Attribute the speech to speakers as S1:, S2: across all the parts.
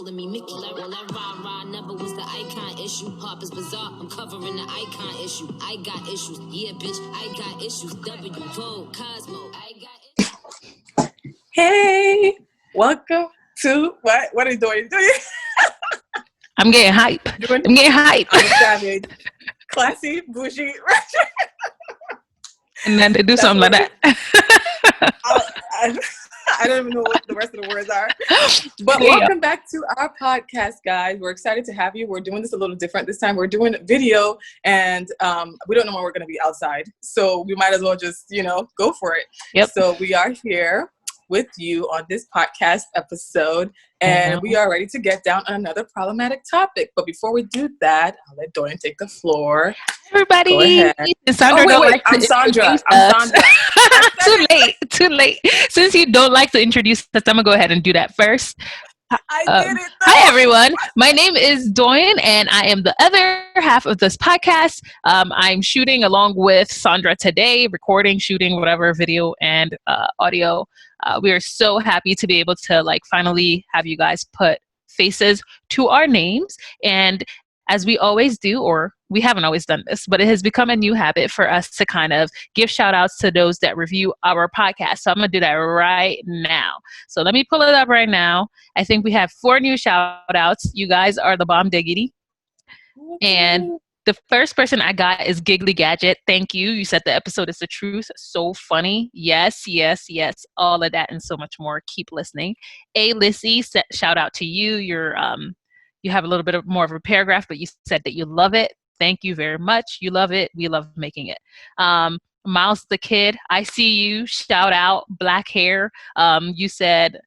S1: calling me Mickey. Well, that rah-rah never was the icon issue. Harper's Bazaar, I'm covering the icon issue. I got issues. Yeah, bitch, I got issues. W, Vogue, Cosmo, I got issues.
S2: Hey, welcome to what are you doing?
S3: I'm getting hype. I'm getting hype.
S2: I'm savage. Classy, bougie.
S3: And then they do
S2: That's
S3: something like that.
S2: I don't even know what the rest of the words are. But welcome back to our podcast, guys. We're excited to have you. We're doing this a little different this time. We're doing video, and we don't know when we're going to be outside. So we might as well just, go for it.
S3: Yep.
S2: So we are here with you on this podcast episode, and we are ready to get down on another problematic topic. But before we do that, I'll let Dorian take the floor.
S3: Everybody,
S2: go ahead.
S3: Sandra
S2: I'm Sandra.
S3: Too late. Since you don't like to introduce us, I'm gonna go ahead and do that first.
S2: I did it.
S3: Hi everyone. My name is Dorian, and I am the other half of this podcast. I'm shooting along with Sandra today, recording, shooting, whatever, video and audio. We are so happy to be able to finally have you guys put faces to our names. And as we always do, or we haven't always done this, but it has become a new habit for us to kind of give shout outs to those that review our podcast. So I'm going to do that right now. So let me pull it up right now. I think we have 4 new shout outs. You guys are the bomb diggity. And the first person I got is Giggly Gadget. Thank you. You said the episode is the truth. So funny. Yes. All of that and so much more. Keep listening. Lissy, shout out to you. You have a little bit more of a paragraph, but you said that you love it. Thank you very much. You love it. We love making it. Miles the Kid, I see you. Shout out. Black hair. You said,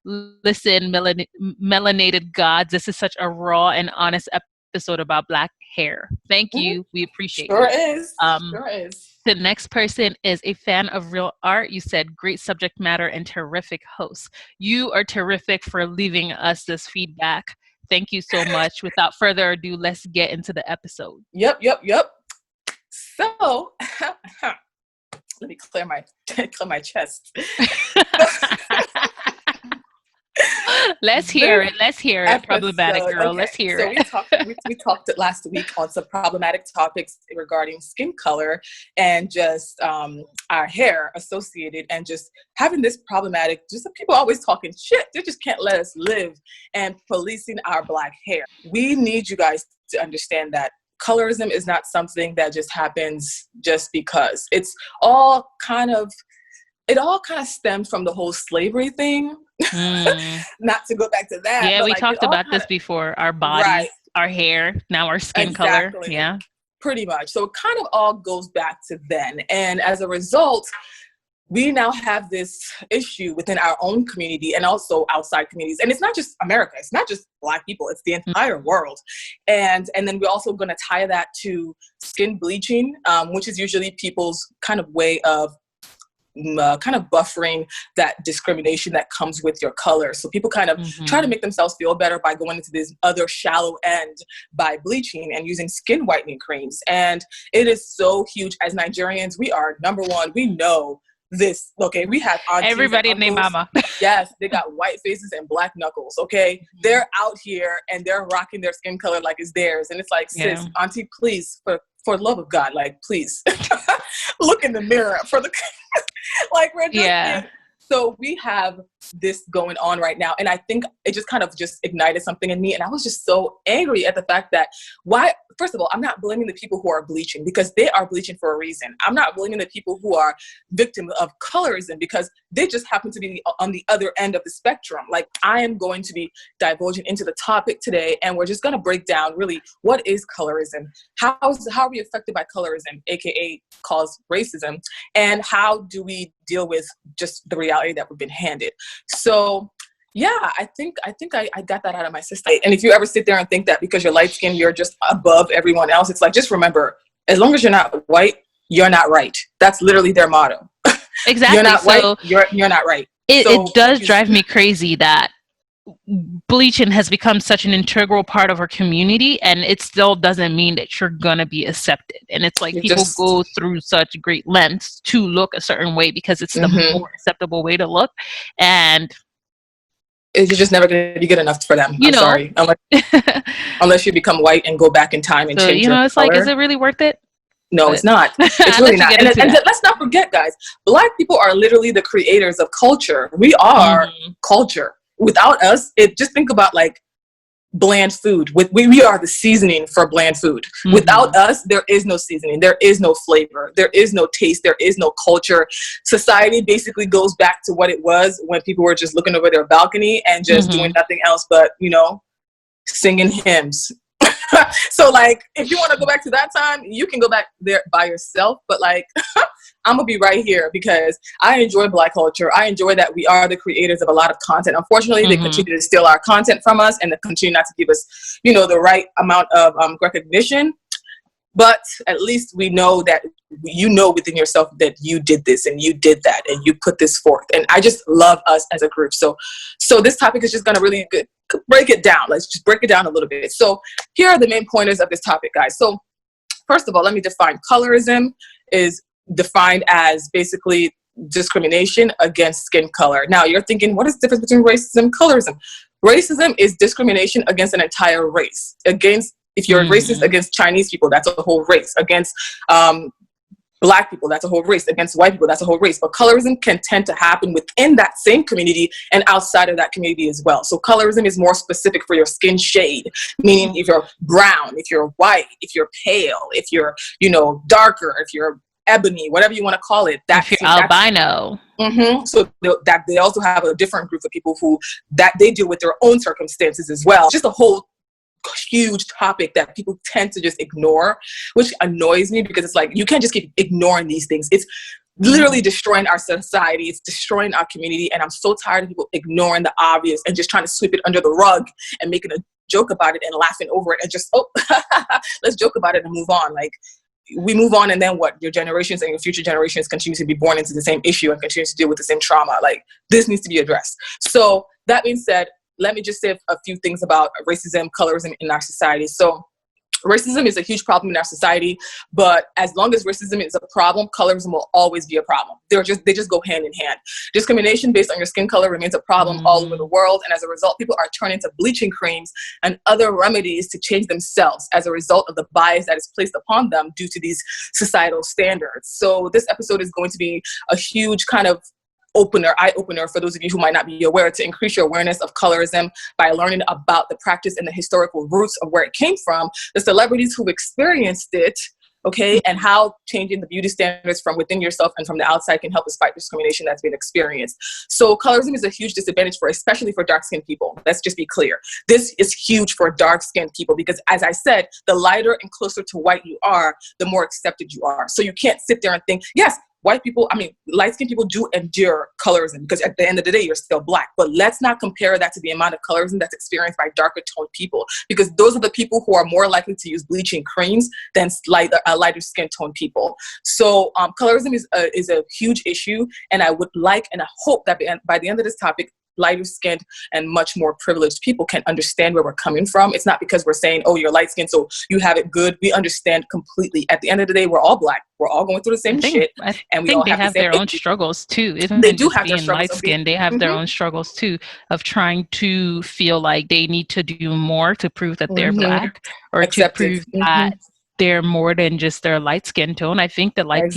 S3: listen, melanated gods. This is such a raw and honest episode about black hair. Thank you. We appreciate it.
S2: Sure is.
S3: The next person is a fan of real art. You said great subject matter and terrific host. You are terrific for leaving us this feedback. Thank you so much. Without further ado, let's get into the episode.
S2: Yep. So let me clear my chest.
S3: Let's hear it. Problematic girl. Okay. Let's hear it.
S2: So we talked last week on some problematic topics regarding skin color and just our hair associated, and just having this problematic, just some people always talking shit. They just can't let us live, and policing our black hair. We need you guys to understand that colorism is not something that just happens just because. It all kind of stemmed from the whole slavery thing. Not to go back to that.
S3: Yeah, we talked about this before. Our bodies, right. Our hair, now our skin color. Yeah.
S2: Pretty much. So it kind of all goes back to then. And as a result, we now have this issue within our own community and also outside communities. And it's not just America. It's not just Black people. It's the entire world. And then we're also going to tie that to skin bleaching, which is usually people's kind of way of kind of buffering that discrimination that comes with your color. So people kind of try to make themselves feel better by going into this other shallow end by bleaching and using skin whitening creams. And it is so huge. As Nigerians, we are number one. We know this. Okay, we have
S3: everybody named Mama.
S2: Yes, they got white faces and black knuckles. Okay, they're out here and they're rocking their skin color like it's theirs. And it's like, sis, auntie, please, for the love of God, please look in the mirror for the we're just So we have this going on right now. And I think it just kind of just ignited something in me. And I was just so angry at the fact that first of all, I'm not blaming the people who are bleaching, because they are bleaching for a reason. I'm not blaming the people who are victims of colorism, because they just happen to be on the other end of the spectrum. I am going to be divulging into the topic today, and we're just going to break down really what is colorism, how are we affected by colorism, aka cause racism, and how do we deal with just the reality that we've been handed. So yeah, I think I got that out of my system. And if you ever sit there and think that because you're light skinned, you're just above everyone else, it's just remember, as long as you're not white, you're not right. That's literally their motto.
S3: Exactly.
S2: You're not white, you're not right.
S3: It does drive me crazy that bleaching has become such an integral part of our community, and it still doesn't mean that you're gonna be accepted. And it's people go through such great lengths to look a certain way because it's the more acceptable way to look. And
S2: It's just never going to be good enough for them. I'm sorry. Unless you become white and go back in time and change your
S3: it's
S2: color.
S3: like, is it really worth it?
S2: No, it's not. It's really not. And let's not forget, guys, Black people are literally the creators of culture. We are culture. Without us, just think about like bland food. We are the seasoning for bland food. Without us, there is no seasoning. There is no flavor. There is no taste. There is no culture. Society basically goes back to what it was when people were just looking over their balcony and just doing nothing else but, singing hymns. So like, if you want to go back to that time, you can go back there by yourself. But like, I'm gonna be right here because I enjoy Black culture. I enjoy that we are the creators of a lot of content. Unfortunately, they continue to steal our content from us and they continue not to give us, the right amount of recognition. But at least we know that within yourself that you did this and you did that and you put this forth. And I just love us as a group. So this topic is just going to really break it down. Let's just break it down a little bit. So here are the main pointers of this topic, guys. So first of all, let me define. Colorism is defined as basically discrimination against skin color. Now you're thinking, what is the difference between racism and colorism? Racism is discrimination against an entire race. If you're racist against Chinese people, that's a whole race. Against Black people, that's a whole race. Against white people, that's a whole race. But colorism can tend to happen within that same community and outside of that community as well. So colorism is more specific for your skin shade, meaning if you're brown, if you're white, if you're pale, if you're, darker, if you're ebony, whatever you want to call it.
S3: If you're albino.
S2: So that they also have a different group of people that they deal with their own circumstances as well. Just a whole huge topic that people tend to just ignore, which annoys me because it's like, you can't just keep ignoring these things. It's literally destroying our society. It's destroying our community. And I'm so tired of people ignoring the obvious and just trying to sweep it under the rug and making a joke about it and laughing over it and just, let's joke about it and move on. Like, we move on and then what? Your generations and your future generations continue to be born into the same issue and continue to deal with the same trauma. Like, this needs to be addressed. So that being said, let me just say a few things about racism, colorism in our society. So racism is a huge problem in our society, but as long as racism is a problem, colorism will always be a problem. They just go hand in hand. Discrimination based on your skin color remains a problem all over the world, and as a result, people are turning to bleaching creams and other remedies to change themselves as a result of the bias that is placed upon them due to these societal standards. So this episode is going to be a huge kind of eye opener for those of you who might not be aware, to increase your awareness of colorism by learning about the practice and the historical roots of where it came from, the celebrities who've experienced it, and how changing the beauty standards from within yourself and from the outside can help us fight discrimination that's been experienced. So colorism is a huge disadvantage especially for dark-skinned people. Let's just be clear. This is huge for dark-skinned people because, as I said, the lighter and closer to white you are, the more accepted you are. So you can't sit there and think, yes, light-skinned people do endure colorism because at the end of the day, you're still Black. But let's not compare that to the amount of colorism that's experienced by darker toned people, because those are the people who are more likely to use bleaching creams than lighter skin tone people. So colorism is a huge issue, and I would like and I hope that by the end of this topic, lighter skinned and much more privileged people can understand where we're coming from. It's not because we're saying, oh, you're light skinned, so you have it good. We understand completely. At the end of the day, we're all Black. We're all going through the same shit.
S3: And we all have their own struggles too.
S2: They do have their struggles.
S3: Light skinned, they have their own struggles too, of trying to feel like they need to do more to prove that they're Black, or to prove that they're more than just their light skin tone. I think that light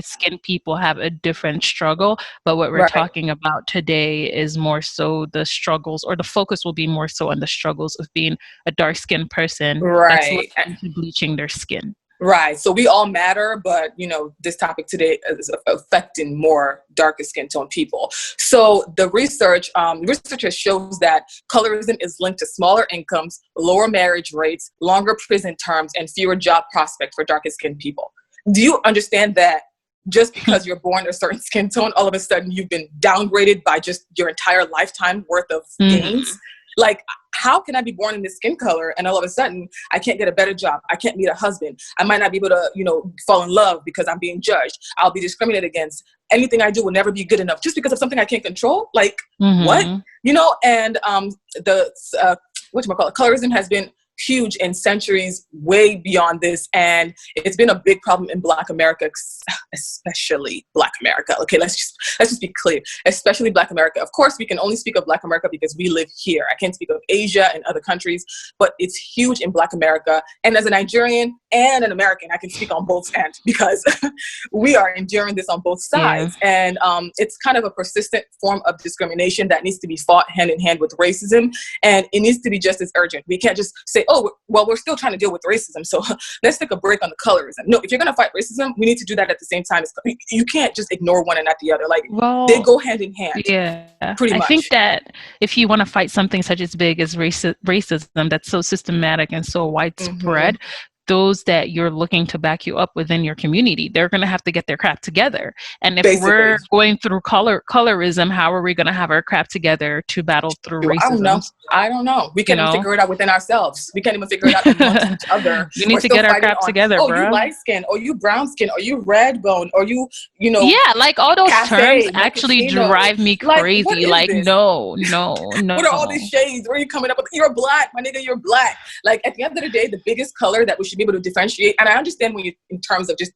S3: skinned people have a different struggle, but what we're talking about today is more so the struggles, or the focus will be more so on the struggles of being a dark skinned person that's looking to bleaching their skin.
S2: Right. So we all matter, but this topic today is affecting more darker skin tone people. So the research shows that colorism is linked to smaller incomes, lower marriage rates, longer prison terms, and fewer job prospects for darker skinned people. Do you understand that just because you're born a certain skin tone, all of a sudden you've been downgraded by just your entire lifetime worth of gains? Like, how can I be born in this skin color and all of a sudden I can't get a better job? I can't meet a husband. I might not be able to, fall in love because I'm being judged. I'll be discriminated against. Anything I do will never be good enough just because of something I can't control. Like, what? And colorism has been huge in centuries way beyond this. And it's been a big problem in Black America, especially Black America. Okay, let's just be clear, especially Black America. Of course, we can only speak of Black America because we live here. I can't speak of Asia and other countries, but it's huge in Black America. And as a Nigerian and an American, I can speak on both ends because we are enduring this on both sides. Yeah. And it's kind of a persistent form of discrimination that needs to be fought hand in hand with racism. And it needs to be just as urgent. We can't just say, oh, well, we're still trying to deal with racism, so let's take a break on the colorism. No, if you're going to fight racism, we need to do that at the same time. You can't just ignore one and not the other. Like, they go hand in hand.
S3: Yeah.
S2: Pretty much.
S3: I think that if you want to fight something such as big as racism that's so systematic and so widespread, those that you're looking to back you up within your community, they're going to have to get their crap together. And if we're going through colorism, how are we going to have our crap together to battle through racism?
S2: I don't know. We can't even figure it out within ourselves. We can't even figure it out amongst each other.
S3: We need to get our crap together, bro.
S2: You light skin, or you brown skin, or you red bone, or you know.
S3: Yeah, like all those terms actually drive me crazy. Like no.
S2: What are all these shades? Where are you coming up with? You're black, my nigga, you're black. Like, at the end of the day, the biggest color that we should be able to differentiate, and I understand when you, in terms of just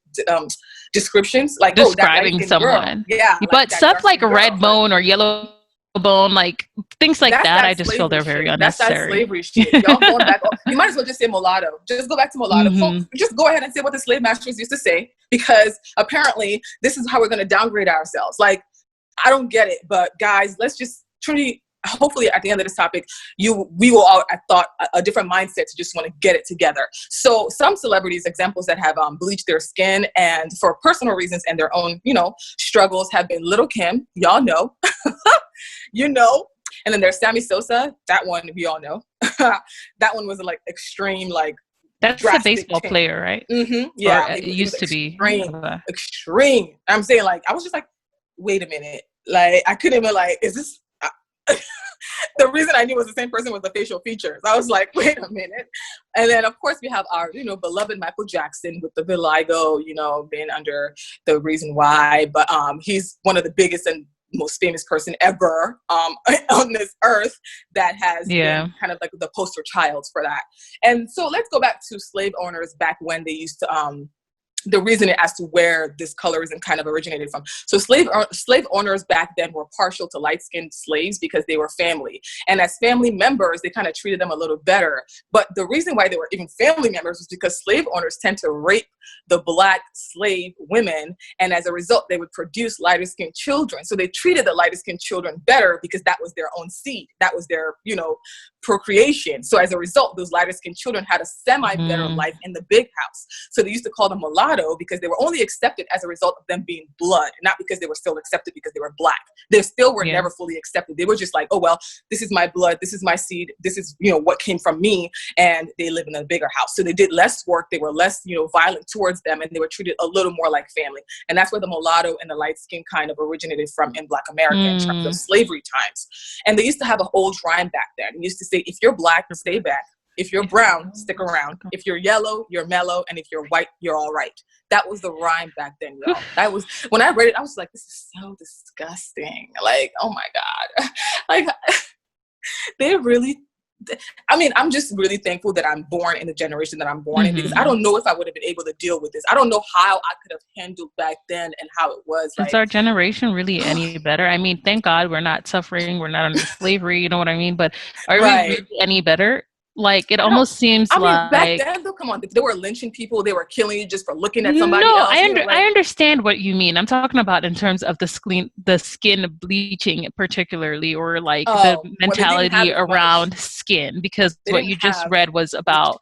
S2: descriptions, like
S3: describing someone, but stuff like a red bone or yellow bone, like things like that, I just feel they're very unnecessary.
S2: That's that slavery shit. Y'all going back. You might as well just say mulatto. Just go back to mulatto. Folks, just go ahead and say what the slave masters used to say, because apparently this is how we're going to downgrade ourselves. Like, I don't get it, but guys, let's just truly. Hopefully at the end of this topic, we will all, I thought, a different mindset to just want to get it together. So some celebrities, examples that have bleached their skin and for personal reasons and their own, struggles, have been Little Kim, y'all know, and then there's Sammy Sosa, that one we all know. That one was like extreme, like,
S3: that's a baseball player, right?
S2: Yeah,
S3: it used to be
S2: extreme. I'm saying, like, I was just like, wait a minute, like, I couldn't even, like, is this? The reason I knew it was the same person was the facial features. I was like, wait a minute. And then, of course, we have our, beloved Michael Jackson with the vitiligo, being under the reason why. But he's one of the biggest and most famous person ever on this earth that has been kind of like the poster child for that. And so let's go back to slave owners back when they used to the reason as to where this colorism kind of originated from. So slave owners back then were partial to light-skinned slaves because they were family. And as family members, they kind of treated them a little better. But the reason why they were even family members was because slave owners tend to rape the Black slave women. And as a result, they would produce lighter-skinned children. So they treated the lighter-skinned children better because that was their own seed. That was their, procreation. So as a result, those lighter-skinned children had a semi-better life in the big house. So they used to call them mulatto because they were only accepted as a result of them being blood, not because they were still accepted because they were Black. They still were never fully accepted. They were just like, oh, well, this is my blood, this is my seed, this is, what came from me, and they live in a bigger house. So they did less work, they were less, violent towards them, and they were treated a little more like family. And that's where the mulatto and the light skin kind of originated from in Black America in terms of slavery times. And they used to have an old rhyme back then. They used to say, if you're Black, stay back. If you're brown, stick around. If you're yellow, you're mellow. And if you're white, you're all right. That was the rhyme back then, y'all. That was, when I read it, I was like, this is so disgusting. Like, oh my God. Like, they really, I'm just really thankful that I'm born in the generation that I'm born in, because I don't know if I would have been able to deal with this. I don't know how I could have handled back then and how it was.
S3: Is our generation really any better? I mean, thank God we're not suffering. We're not under slavery. You know what I mean? But are we really any better? Like, it almost seems like...
S2: back then, though, come on, they were lynching people. They were killing you just for looking at somebody else.
S3: I understand what you mean. I'm talking about in terms of the skin bleaching particularly, or like the mentality around skin, because what you just read was about...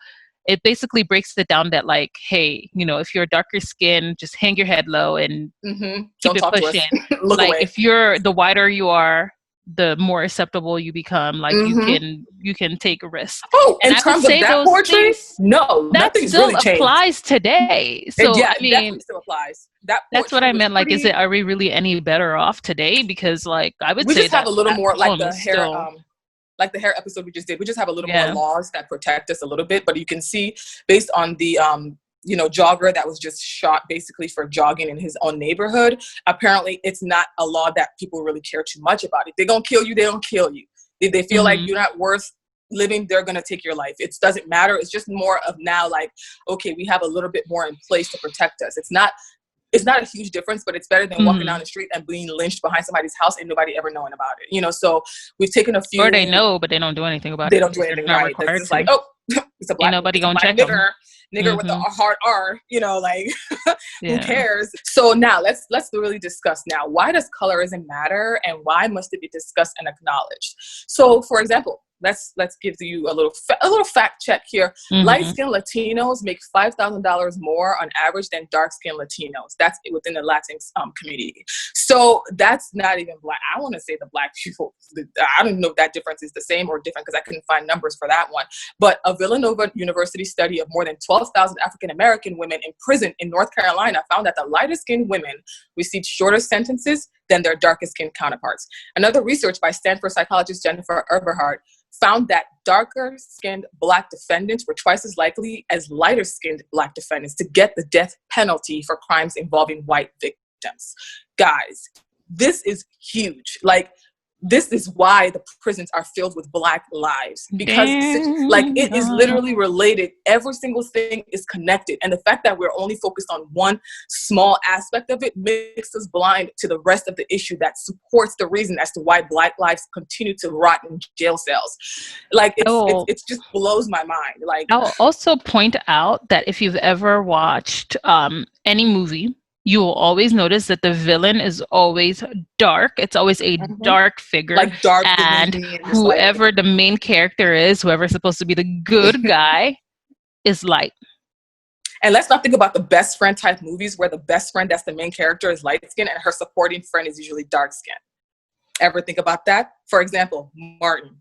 S3: It basically breaks it down that, like, hey, if you're darker skin, just hang your head low and keep it pushing. Like, if you're the whiter you are, the more acceptable you become. Like, you can take a risk.
S2: Oh, and in terms of that poetry, no,
S3: that still
S2: really
S3: applies today. So
S2: yeah,
S3: I mean,
S2: definitely still applies.
S3: That's what I meant. Like, are we really any better off today? Because, like, I would say
S2: we just have a little more, like the hair. Like the hair episode we just did, we just have a little more laws that protect us a little bit. But you can see, based on the jogger that was just shot basically for jogging in his own neighborhood, apparently it's not a law that people really care too much about. If they're gonna kill you, they don't kill you. If they feel like you're not worth living, they're going to take your life. It doesn't matter. It's just more of now, like, okay, we have a little bit more in place to protect us. It's not a huge difference, but it's better than walking down the street and being lynched behind somebody's house and nobody ever knowing about it. You know, so we've taken a few.
S3: Or they know, but they don't do anything about it.
S2: They don't do anything, right? It's just like, oh, it's a black,
S3: nobody gonna check
S2: nigger with the hard R, you know, like who cares? So now let's really discuss now, why does colorism matter and why must it be discussed and acknowledged? So for example, let's give you a little fact check here. Light-skinned Latinos make $5,000 more on average than dark-skinned Latinos. That's within the Latinx community. So that's not even black. I want to say the black people, I don't know if that difference is the same or different because I couldn't find numbers for that one. But a Villanova University study of more than 12,000 African-American women in prison in North Carolina found that the lighter-skinned women received shorter sentences than their darker-skinned counterparts. Another research by Stanford psychologist Jennifer Eberhardt found that darker-skinned black defendants were twice as likely as lighter-skinned black defendants to get the death penalty for crimes involving white victims. Guys, this is huge. Like, this is why the prisons are filled with black lives, because like it is literally related. Every single thing is connected. And the fact that we're only focused on one small aspect of it makes us blind to the rest of the issue that supports the reason as to why black lives continue to rot in jail cells. Like it just blows my mind. Like,
S3: I'll also point out that if you've ever watched any movie, you will always notice that the villain is always dark. It's always a dark figure.
S2: Like dark,
S3: and whoever the main character is, whoever's supposed to be the good guy, is light.
S2: And let's not think about the best friend type movies where the best friend that's the main character is light skin and her supporting friend is usually dark skin. Ever think about that? For example, Martin.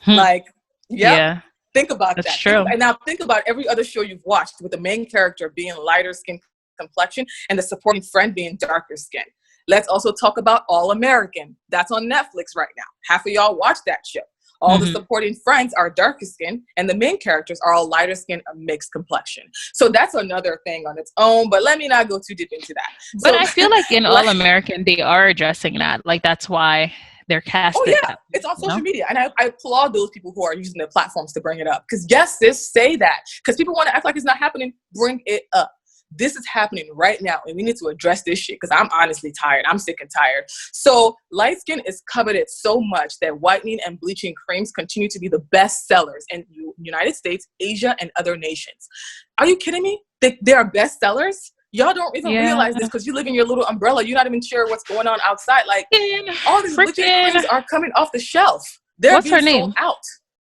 S2: Like, yeah. Think about
S3: that's
S2: that.
S3: True.
S2: And now think about every other show you've watched with the main character being lighter skin complexion and the supporting friend being darker skin. Let's also talk about All American. That's on Netflix right now. Half of y'all watch that show. All the supporting friends are darker skin and the main characters are all lighter skin or mixed complexion. So that's another thing on its own, but let me not go too deep into that.
S3: But I feel like in All American, they are addressing that. Like, that's why they're casting.
S2: Oh yeah, it's on social media. And I applaud those people who are using their platforms to bring it up. Because yes, sis, say that. Because people want to act like it's not happening. Bring it up. This is happening right now, and we need to address this shit because I'm honestly tired. I'm sick and tired. So light skin is coveted so much that whitening and bleaching creams continue to be the best sellers in the United States, Asia, and other nations. Are you kidding me? They are best sellers? Y'all don't even realize this because you live in your little umbrella. You're not even sure what's going on outside. Like, all these bleaching creams are coming off the shelf. They're being sold out.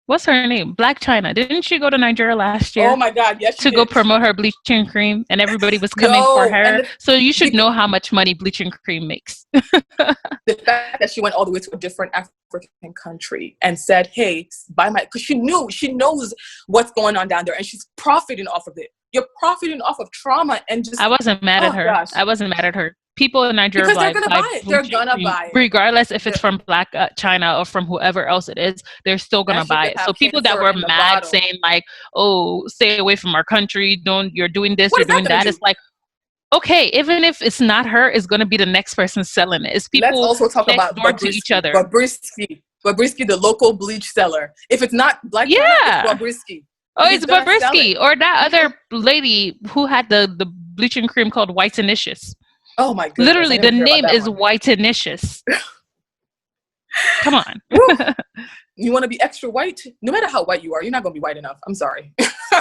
S3: What's her name? Black China. Didn't she go to Nigeria last year?
S2: Oh my God, yes,
S3: to go promote her bleaching cream, and everybody was coming for her. So you should know how much money bleaching cream makes.
S2: The fact that she went all the way to a different African country and said, "Hey, buy my," because she knows what's going on down there, and she's profiting off of it. You're profiting off of trauma and just.
S3: I wasn't mad at her. Gosh. I wasn't mad at her. People in Nigeria
S2: because they're gonna buy it. They're gonna buy it,
S3: regardless if it's from Black China or from whoever else it is. They're still gonna buy it. So people that were mad saying like, "Oh, stay away from our country. You're doing this. You're doing that." It's like, okay, even if it's not her, it's gonna be the next person selling it. It's people.
S2: Let's also talk about
S3: to each other.
S2: Bobrisky, the local bleach seller. If it's not Black China, it's Bobrisky.
S3: Oh, it's Bobrisky or that other lady who had the bleaching cream called Whitenicious.
S2: Oh my goodness.
S3: Literally, the name is Whitenicious. Come on.
S2: You want to be extra white? No matter how white you are, you're not going to be white enough. I'm sorry.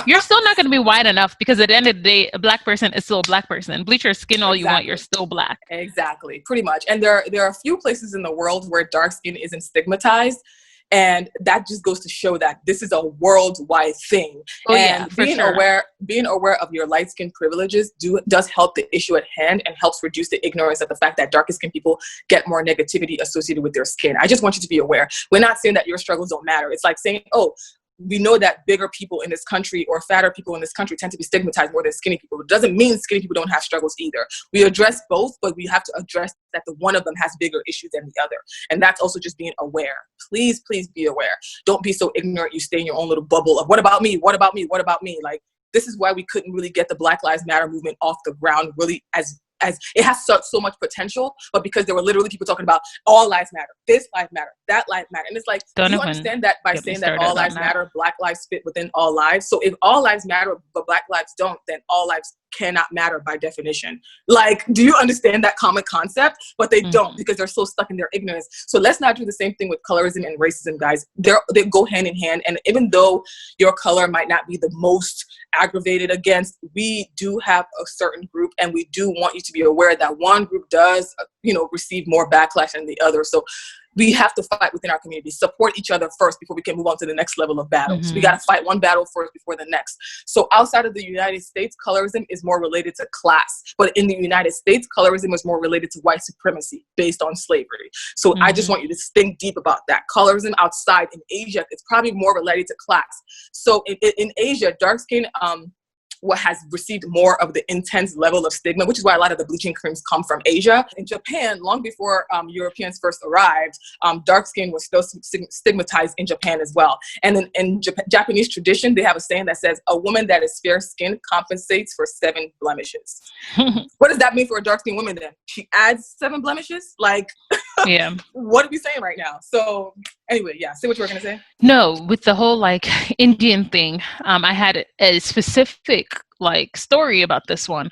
S3: You're still not going to be white enough because at the end of the day, a black person is still a black person. Bleach your skin all you want, you're still black.
S2: Exactly, pretty much. And there are a few places in the world where dark skin isn't stigmatized. And that just goes to show that this is a worldwide thing.
S3: Oh,
S2: and being aware of your light skin privileges does help the issue at hand and helps reduce the ignorance of the fact that darker skin people get more negativity associated with their skin. I just want you to be aware. We're not saying that your struggles don't matter. It's like saying, oh, we know that bigger people in this country or fatter people in this country tend to be stigmatized more than skinny people. It doesn't mean skinny people don't have struggles either. We address both, but we have to address that the one of them has bigger issues than the other. And that's also just being aware. Please, please be aware. Don't be so ignorant you stay in your own little bubble of what about me? What about me? What about me? Like, this is why we couldn't really get the Black Lives Matter movement off the ground really as as it has so much potential, but because there were literally people talking about all lives matter, this life matter, that life matter. And it's like, do you understand that by saying that all lives matter, Black lives fit within all lives? So if all lives matter, but Black lives don't, then all lives cannot matter by definition. Like, do you understand that common concept? But they don't, because they're so stuck in their ignorance. So let's not do the same thing with colorism and racism, guys. They go hand in hand. And even though your color might not be the most aggravated against, we do have a certain group, and we do want you to be aware that one group does, receive more backlash than the other. So we have to fight within our community, support each other first before we can move on to the next level of battles. We got to fight one battle first before the next. So outside of the United States, colorism is more related to class. But in the United States, colorism is more related to white supremacy based on slavery. So I just want you to think deep about that. Colorism outside in Asia, it's probably more related to class. So in Asia, dark skin, what has received more of the intense level of stigma, which is why a lot of the bleaching creams come from Asia. In Japan, long before Europeans first arrived, dark skin was still stigmatized in Japan as well. And in Japanese tradition, they have a saying that says, a woman that is fair skinned compensates for 7 blemishes. What does that mean for a dark skinned woman then? She adds 7 blemishes? Like,
S3: yeah.
S2: What are we saying right now? So anyway, yeah, say what you were going to say.
S3: No, with the whole like Indian thing, I had a specific like story about this one.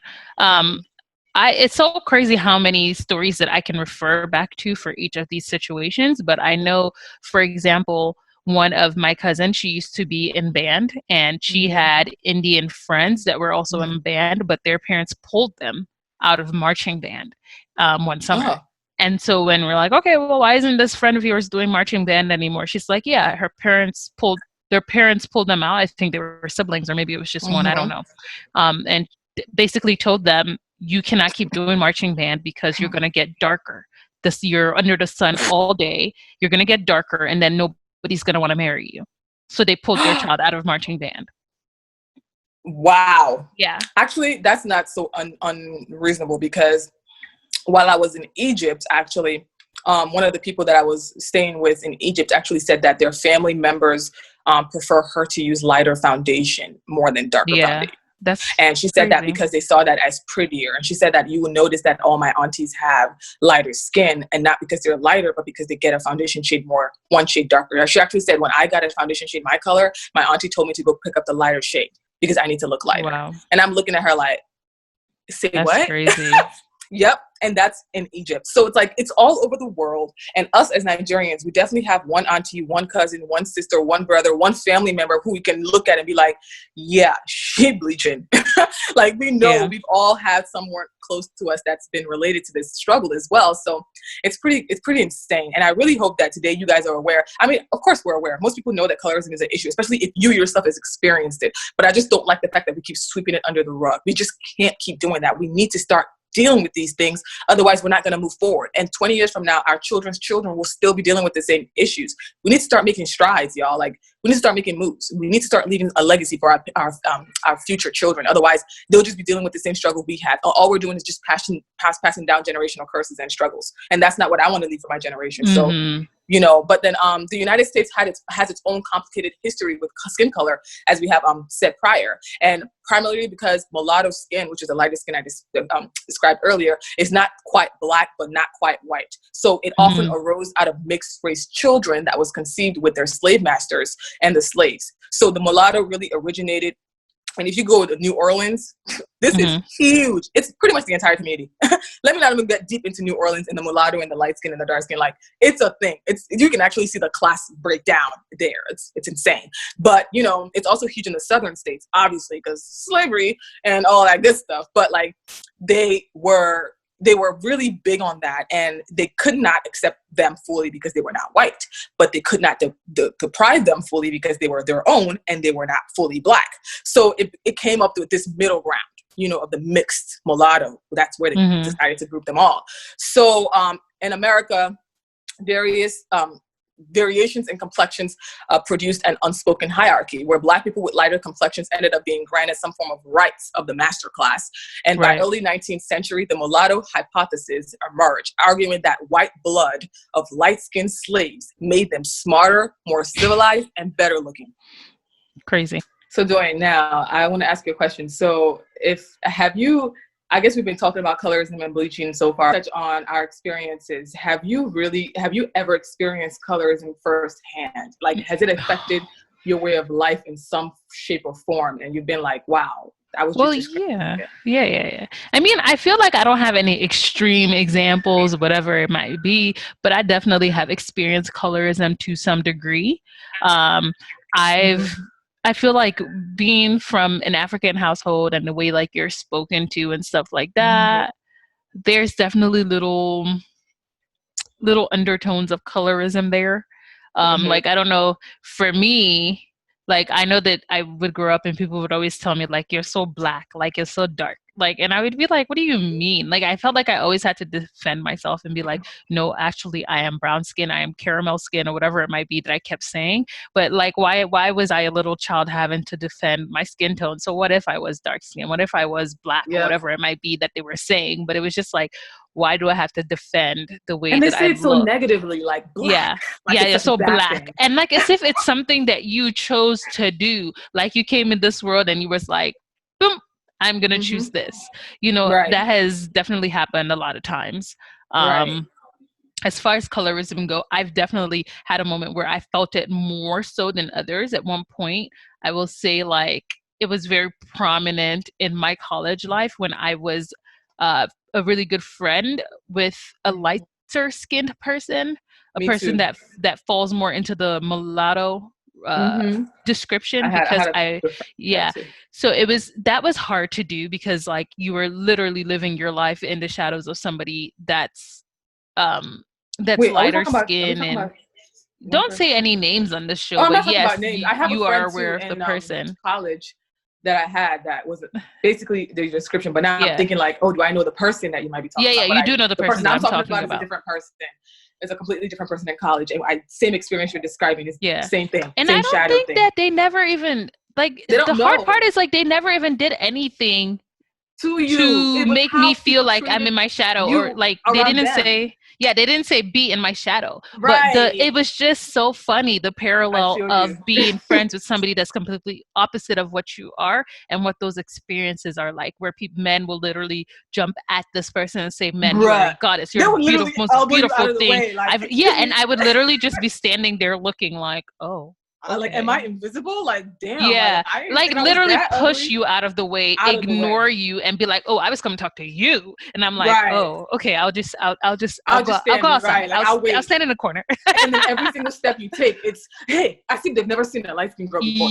S3: It's so crazy how many stories that I can refer back to for each of these situations. But I know, for example, one of my cousins, she used to be in band, and she had Indian friends that were also in band, but their parents pulled them out of marching band one summer. Oh. And so when we're like, okay, well, why isn't this friend of yours doing marching band anymore? She's like, yeah, their parents pulled them out. I think they were siblings, or maybe it was just one. I don't know. And basically told them, you cannot keep doing marching band because you're going to get darker. You're under the sun all day. You're going to get darker, and then nobody's going to want to marry you. So they pulled their child out of marching band.
S2: Wow.
S3: Yeah.
S2: Actually, that's not so unreasonable, because while I was in Egypt, actually, one of the people that I was staying with in Egypt actually said that their family members prefer her to use lighter foundation more than darker foundation. And she said that because they saw that as prettier. And she said that you will notice that all my aunties have lighter skin, and not because they're lighter, but because they get a foundation shade one shade darker. She actually said, when I got a foundation shade my color, my auntie told me to go pick up the lighter shade because I need to look lighter. Wow. And I'm looking at her like, say
S3: that's
S2: what?
S3: Crazy.
S2: Yep. And that's in Egypt. So it's like, it's all over the world. And us as Nigerians, we definitely have one auntie, one cousin, one sister, one brother, one family member who we can look at and be like, yeah, she bleaching. Like, we know we've all had someone close to us that's been related to this struggle as well. So it's pretty insane. And I really hope that today you guys are aware. I mean, of course we're aware. Most people know that colorism is an issue, especially if you yourself has experienced it. But I just don't like the fact that we keep sweeping it under the rug. We just can't keep doing that. We need to start dealing with these things. Otherwise, we're not going to move forward. And 20 years from now, our children's children will still be dealing with the same issues. We need to start making strides, y'all. Like, we need to start making moves. We need to start leaving a legacy for our future children. Otherwise, they'll just be dealing with the same struggle we had. All we're doing is just passing down generational curses and struggles. And that's not what I want to leave for my generation. So, but then the United States has its own complicated history with skin color, as we have said prior. And primarily because mulatto skin, which is the lighter skin I described earlier, is not quite black, but not quite white. So it often arose out of mixed race children that was conceived with their slave masters and the slaves. So the mulatto really originated. And if you go to New Orleans, this is huge. It's pretty much the entire community. Let me not even get deep into New Orleans and the mulatto and the light skin and the dark skin. Like, it's a thing. You can actually see the class breakdown there. It's insane. But, it's also huge in the southern states, obviously, because slavery and all that good stuff. But like, they were really big on that, and they could not accept them fully because they were not white, but they could not deprive them fully because they were their own and they were not fully black. So it came up with this middle ground, of the mixed mulatto. That's where they decided to group them all. So in America, various variations in complexions produced an unspoken hierarchy where Black people with lighter complexions ended up being granted some form of rights of the master class. And by early 19th century, the mulatto hypothesis emerged, arguing that white blood of light-skinned slaves made them smarter, more civilized, and better looking.
S3: Crazy.
S2: So Dorian, now I want to ask you a question. So have you I guess we've been talking about colorism and bleaching so far. Touch on our experiences. Have you ever experienced colorism firsthand? Like, has it affected your way of life in some shape or form? And you've been like, wow, I was
S3: Well,
S2: just
S3: yeah. I mean, I feel like I don't have any extreme examples, whatever it might be, but I definitely have experienced colorism to some degree. I've I feel like being from an African household and the way like you're spoken to and stuff like that, there's definitely little undertones of colorism there. Like, I don't know, for me, like, I know that I would grow up and people would always tell me, like, you're so black, like, you're so dark. Like, and I would be like, what do you mean? Like, I felt like I always had to defend myself and be like, no, actually, I am brown skin, I am caramel skin, or whatever it might be that I kept saying. But like, why was I a little child having to defend my skin tone? So what if I was dark skin? What if I was black, or whatever it might be that they were saying? But it was just like, why do I have to defend the way
S2: and they
S3: that I
S2: say it so
S3: look?
S2: negatively, like black.
S3: Yeah.
S2: Like
S3: Yeah,
S2: it's
S3: you're
S2: such a
S3: so
S2: bad
S3: black.
S2: thing.
S3: And like, as if it's something that you chose to do. Like, you came in this world and you was like, boom, I'm going to choose this. You know, that has definitely happened a lot of times. As far as colorism go, I've definitely had a moment where I felt it more so than others. At one point, I will say, like, it was very prominent in my college life when I was a really good friend with a lighter skinned person, a person that falls more into the mulatto description, because so that was hard to do, because like, you were literally living your life in the shadows of somebody that's lighter skin. And don't say any names on this show, but yes, you are aware of the person.
S2: College that I had that was basically the description, but now I'm thinking like, oh, do I know the person that you might be talking about?
S3: Yeah, you do know the person that I'm talking about.
S2: Is a different person. It's a completely different person in college. And same experience you're describing is same thing.
S3: And
S2: same
S3: I don't think that they never even, like, the hard part is like, they never even did anything to make me feel like I'm in my shadow, or like they didn't say be in my shadow. But it was just so funny, the parallel of being friends with somebody that's completely opposite of what you are, and what those experiences are like, where men will literally jump at this person and say, man, you're a goddess, you're the most beautiful thing. And I would literally just be standing there looking like, oh, okay.
S2: Like, am I invisible? Like, damn.
S3: Yeah, like literally push you out of the way, ignore you, and be like, "Oh, I was coming to talk to you," and I'm like, "Oh, okay, I'll go outside. Like, I'll stand in the corner."
S2: And then every single step you take, it's, hey, I think they've never seen a light skinned girl before.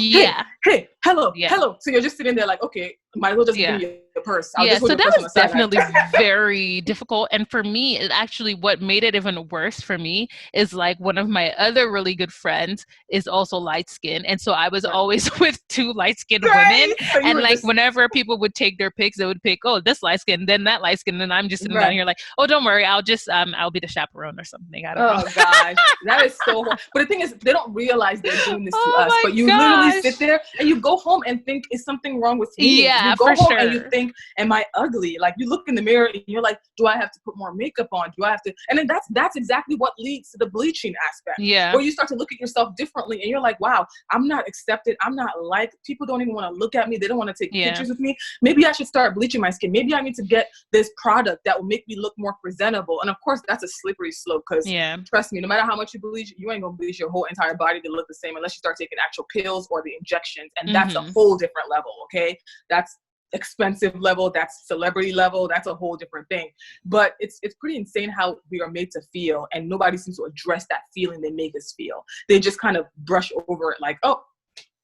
S2: Hey, hello. So you're just sitting there like, okay, might as well just give me a purse.
S3: So that was definitely very difficult. And for me, it actually, what made it even worse for me is like, one of my other really good friends is also light skinned, and so I was always with two light skinned women, so and like, whenever people would take their pics, they would pick, oh, this light skin, then that light skin, and I'm just sitting down here like, oh, don't worry, I'll just I'll be the chaperone or something. I don't know.
S2: Oh gosh, that is so hard. But the thing is, they don't realize they're doing this to us, but you literally sit there and you go home and think, is something wrong with me?
S3: Yeah,
S2: you go home
S3: sure.
S2: and you think, am I ugly? Like, you look in the mirror and you're like, do I have to put more makeup on? Do I have to? And then that's exactly what leads to the bleaching aspect.
S3: Yeah.
S2: Where you start to look at yourself differently and you're like, wow, I'm not accepted. I'm not liked. People don't even want to look at me. They don't want to take pictures with me. Maybe I should start bleaching my skin. Maybe I need to get this product that will make me look more presentable. And of course, that's a slippery slope, because trust me, no matter how much you bleach, you ain't gonna bleach your whole entire body to look the same unless you start taking actual pills or the injections. And that's a whole different level, okay? That's expensive level, that's celebrity level, that's a whole different thing. But it's pretty insane how we are made to feel, and nobody seems to address that feeling they make us feel. They just kind of brush over it like, oh,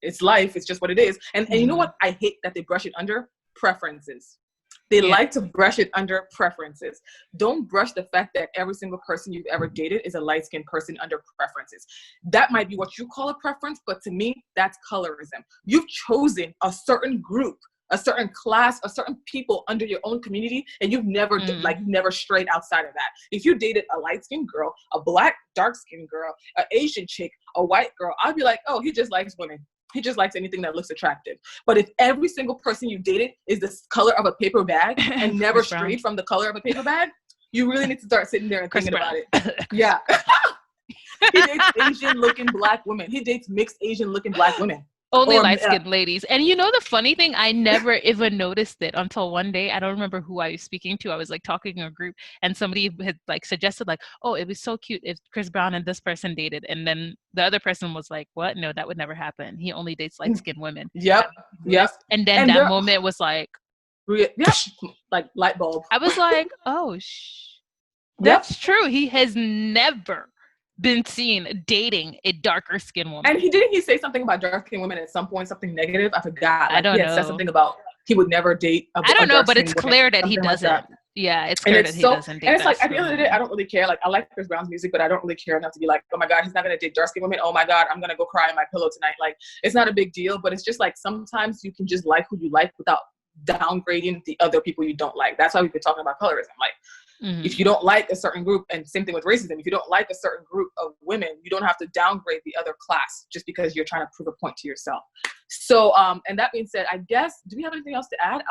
S2: it's life, it's just what it is. And you know what I hate that they brush it under? Preferences. They like to brush it under preferences. Don't brush the fact that every single person you've ever dated is a light-skinned person under preferences. That might be what you call a preference, but to me, that's colorism. You've chosen a certain group, a certain class, a certain people under your own community, and you've never never strayed outside of that. If you dated a light-skinned girl, a black, dark-skinned girl, an Asian chick, a white girl, I'd be like, oh, he just likes women. He just likes anything that looks attractive. But if every single person you dated is the color of a paper bag and never strayed from the color of a paper bag, you really need to start sitting there and thinking about it. Yeah. He dates Asian-looking black women. He dates mixed Asian-looking black women.
S3: Only
S2: Or,
S3: light-skinned ladies. And you know the funny thing, I never even noticed it until one day. I don't remember who I was speaking to. I was like talking in a group, and somebody had like suggested like, oh, it was so cute if Chris Brown and this person dated. And then the other person was like, what? No, that would never happen. He only dates light-skinned women.
S2: Yep. Yep.
S3: And then
S2: And
S3: that moment was like,
S2: yep, like light bulb.
S3: I was like, oh,
S2: Yep.
S3: that's true. He has never been seen dating a darker skinned woman.
S2: And he say something about dark skinned women at some point, something negative? I forgot. Like,
S3: I don't know.
S2: He had said something about he would never date
S3: I don't know, but it's clear that he doesn't.
S2: Like
S3: yeah, it's clear that he doesn't date.
S2: And it's like, at the end of the day, I don't really care. Like, I like Chris Brown's music, but I don't really care enough to be like, oh my God, he's not going to date dark skinned women. Oh my God, I'm going to go cry in my pillow tonight. Like, it's not a big deal, but it's just like, sometimes you can just like who you like without downgrading the other people you don't like. That's why we've been talking about colorism. Like, if you don't like a certain group, and same thing with racism, if you don't like a certain group of women, you don't have to downgrade the other class just because you're trying to prove a point to yourself. So, and that being said, I guess, do we have anything else to add?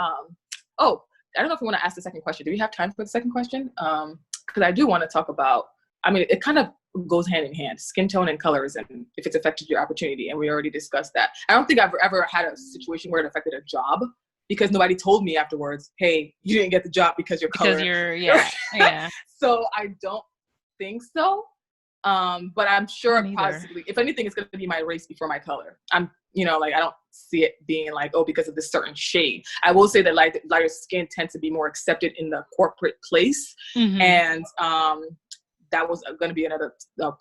S2: Oh, I don't know if you want to ask the second question. Do we have time for the second question? Because I do want to talk about, I mean, it kind of goes hand in hand, skin tone and colorism, if it's affected your opportunity. And we already discussed that. I don't think I've ever had a situation where it affected a job, because nobody told me afterwards, hey, you didn't get the job because you're colored.
S3: Yeah.
S2: So I don't think so. But I'm sure possibly, if anything, it's going to be my race before my color. I don't see it being like, oh, because of this certain shade. I will say that lighter skin tends to be more accepted in the corporate place. Mm-hmm. And that was going to be another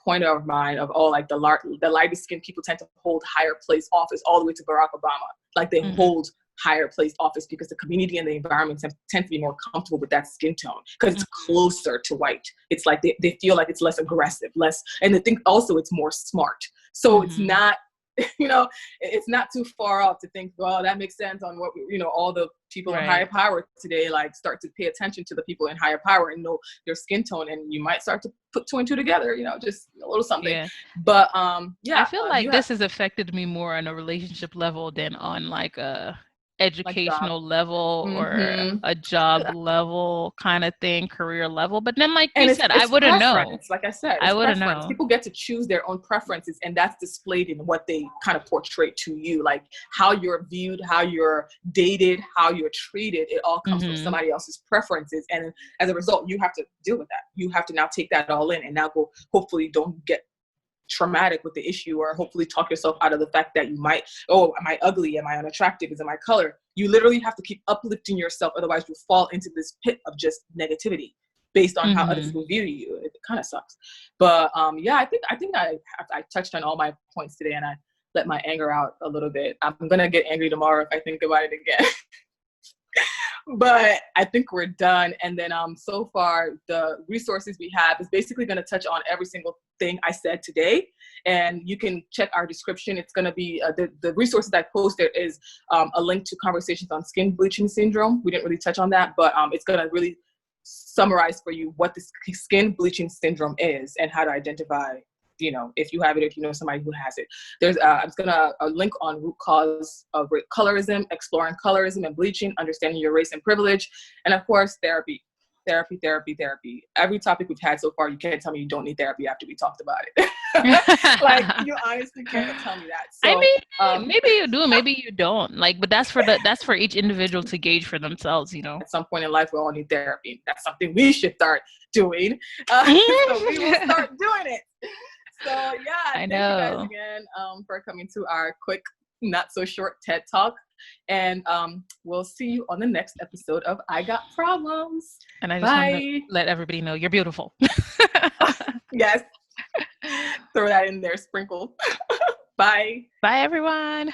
S2: point of mine of all, like the lighter skin people tend to hold higher place office all the way to Barack Obama. Like they hold higher place office because the community and the environment tend to be more comfortable with that skin tone because it's closer to white. It's like they feel like it's less aggressive, and I think also it's more smart. So it's not, it's not too far off to think, well, that makes sense on what, all the people in higher power today, like start to pay attention to the people in higher power and know their skin tone. And you might start to put two and two together, just a little something. Yeah. But
S3: I feel like this has affected me more on a relationship level than on like a educational level or a job level kind of thing, career level. But then, like you said, I wouldn't know.
S2: Like I said, I wouldn't know. People get to choose their own preferences, and that's displayed in what they kind of portray to you, like how you're viewed, how you're dated, how you're treated. It all comes from somebody else's preferences, and as a result, you have to deal with that. You have to now take that all in, and now go. Hopefully, don't get traumatic with the issue, or hopefully talk yourself out of the fact that you might, am I ugly? Am I unattractive? Is it my color? You literally have to keep uplifting yourself. Otherwise you fall into this pit of just negativity based on how other people view you. It kind of sucks. But I think I touched on all my points today, and I let my anger out a little bit. I'm going to get angry tomorrow if I think about it again. But I think we're done. And then so far, the resources we have is basically going to touch on every single thing I said today. And you can check our description. It's going to be the resources I posted is a link to conversations on skin bleaching syndrome. We didn't really touch on that, but it's going to really summarize for you what the skin bleaching syndrome is and how to identify, if you have it, if you know somebody who has it. There's I'm just gonna a link on root cause of colorism, exploring colorism and bleaching, understanding your race and privilege, and of course therapy. Every topic we've had so far, you can't tell me you don't need therapy after we talked about it. Like, you honestly can't tell me that. So,
S3: I mean, maybe you do, maybe you don't. Like, but that's for each individual to gauge for themselves,
S2: At some point in life, we all need therapy. That's something we should start doing. So we will start doing it. So thank you guys again for coming to our quick, not so short TED Talk. And we'll see you on the next episode of I Got Problems.
S3: And I just want to let everybody know you're beautiful.
S2: Yes. Throw that in there, sprinkle. Bye.
S3: Bye, everyone.